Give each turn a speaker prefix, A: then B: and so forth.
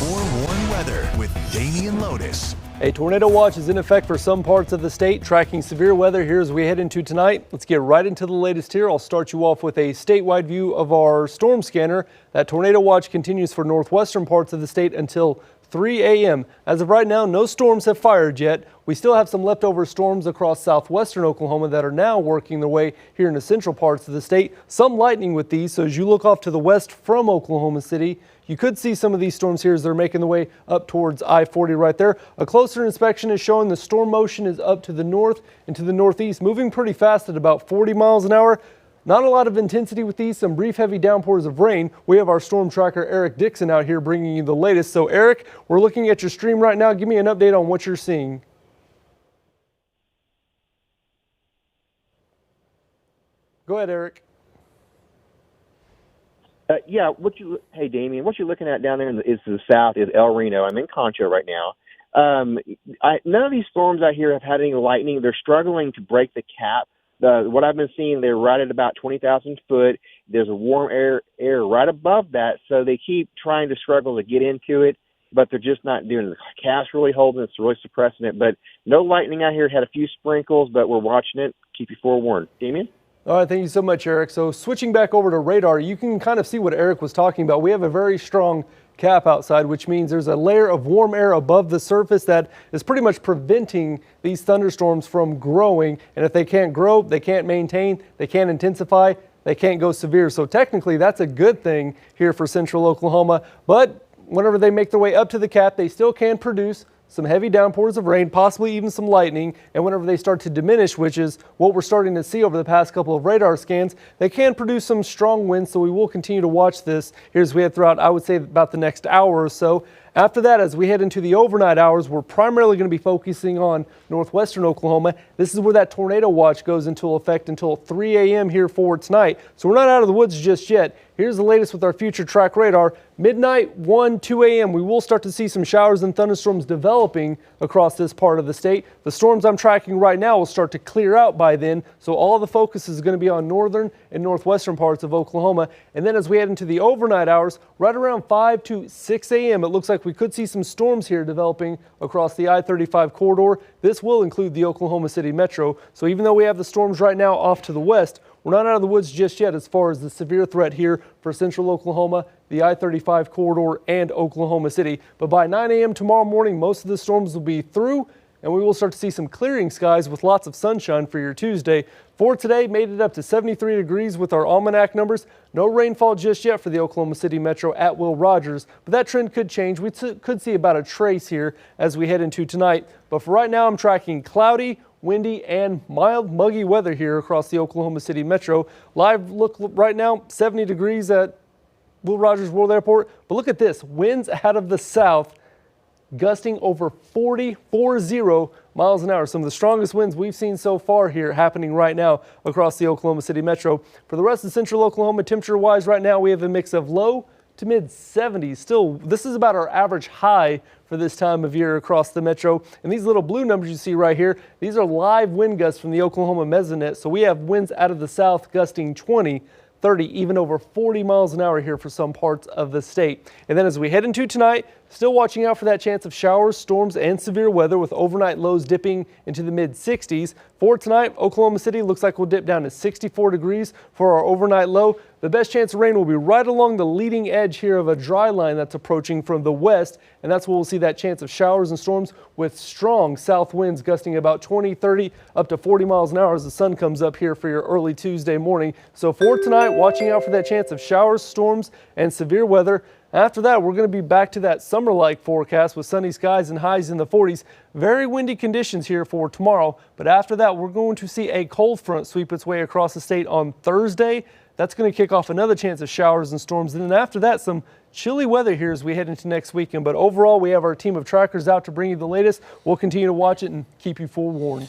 A: Forewarned weather with Damian Lotus.
B: A tornado watch is in effect for some parts of the state, tracking severe weather here as we head into tonight. Let's get right into the latest here. I'll start you off with a statewide view of our storm scanner. That tornado watch continues for northwestern parts of the state until 3 a.m. As of right now, no storms have fired yet. We still have some leftover storms across southwestern Oklahoma that are now working their way here in the central parts of the state. Some lightning with these, so as you look off to the west from Oklahoma City, you could see some of these storms here as they're making their way up towards I-40 right there. A closer inspection is showing the storm motion is up to the north and to the northeast, moving pretty fast at about 40 miles an hour. Not a lot of intensity with these, some brief heavy downpours of rain. We have our storm tracker Eric Dixon out here bringing you the latest. So Eric, we're looking at your stream right now. Give me an update on what you're seeing. Go ahead, Eric.
C: Hey Damian, what you're looking at down there is to the south is El Reno. I'm in Concho right now. None of these storms out here have had any lightning. They're struggling to break the cap. What I've been seeing, they're right at about 20,000 foot. There's a warm air right above that, so they keep trying to struggle to get into it, but they're just not doing it. The cap's really holding it. It's really suppressing it, but no lightning out here. Had a few sprinkles, but we're watching it. Keep you forewarned. Damian?
B: All right, thank you so much, Eric. So switching back over to radar, you can kind of see what Eric was talking about. We have a very strong cap outside, which means there's a layer of warm air above the surface that is pretty much preventing these thunderstorms from growing. And if they can't grow, they can't maintain, they can't intensify, they can't go severe. So technically, that's a good thing here for central Oklahoma. But whenever they make their way up to the cap, they still can produce some heavy downpours of rain, possibly even some lightning, and whenever they start to diminish, which is what we're starting to see over the past couple of radar scans, they can produce some strong winds, so we will continue to watch this here as we head throughout, I would say, about the next hour or so. After that, as we head into the overnight hours, we're primarily going to be focusing on northwestern Oklahoma. This is where that tornado watch goes into effect until 3 a.m. here for tonight, so we're not out of the woods just yet. Here's the latest with our future track radar. Midnight, 1, 2 a.m., we will start to see some showers and thunderstorms developing across this part of the state. The storms I'm tracking right now will start to clear out by then, so all the focus is going to be on northern and northwestern parts of Oklahoma. And then as we head into the overnight hours, right around 5 to 6 a.m., it looks like we could see some storms here developing across the I-35 corridor. This will include the Oklahoma City metro. So even though we have the storms right now off to the west, we're not out of the woods just yet as far as the severe threat here for central Oklahoma, the I-35 corridor, and Oklahoma City. But by 9 a.m. tomorrow morning, most of the storms will be through, and we will start to see some clearing skies with lots of sunshine for your Tuesday. For today, made it up to 73 degrees with our almanac numbers. No rainfall just yet for the Oklahoma City metro at Will Rogers, but that trend could change. We could see about a trace here as we head into tonight. But for right now, I'm tracking cloudy, windy, and mild muggy weather here across the Oklahoma City metro. Live look right now, 70 degrees at Will Rogers World Airport. But look at this, winds out of the south gusting over 40 miles an hour. Some of the strongest winds we've seen so far here happening right now across the Oklahoma City metro. For the rest of central Oklahoma, temperature-wise right now, we have a mix of low to mid 70s. Still, this is about our average high for this time of year across the metro. And these little blue numbers you see right here, these are live wind gusts from the Oklahoma Mesonet. So we have winds out of the south gusting 20, 30, even over 40 miles an hour here for some parts of the state. And then as we head into tonight, still watching out for that chance of showers, storms, and severe weather with overnight lows dipping into the mid 60s. For tonight, Oklahoma City looks like we'll dip down to 64 degrees for our overnight low. The best chance of rain will be right along the leading edge here of a dry line that's approaching from the west, and that's where we'll see that chance of showers and storms with strong south winds gusting about 20, 30, up to 40 miles an hour as the sun comes up here for your early Tuesday morning. So for tonight, watching out for that chance of showers, storms, and severe weather. After that, we're going to be back to that summer-like forecast with sunny skies and highs in the 40s. Very windy conditions here for tomorrow, but after that, we're going to see a cold front sweep its way across the state on Thursday. That's going to kick off another chance of showers and storms. And then after that, some chilly weather here as we head into next weekend. But overall, we have our team of trackers out to bring you the latest. We'll continue to watch it and keep you forewarned.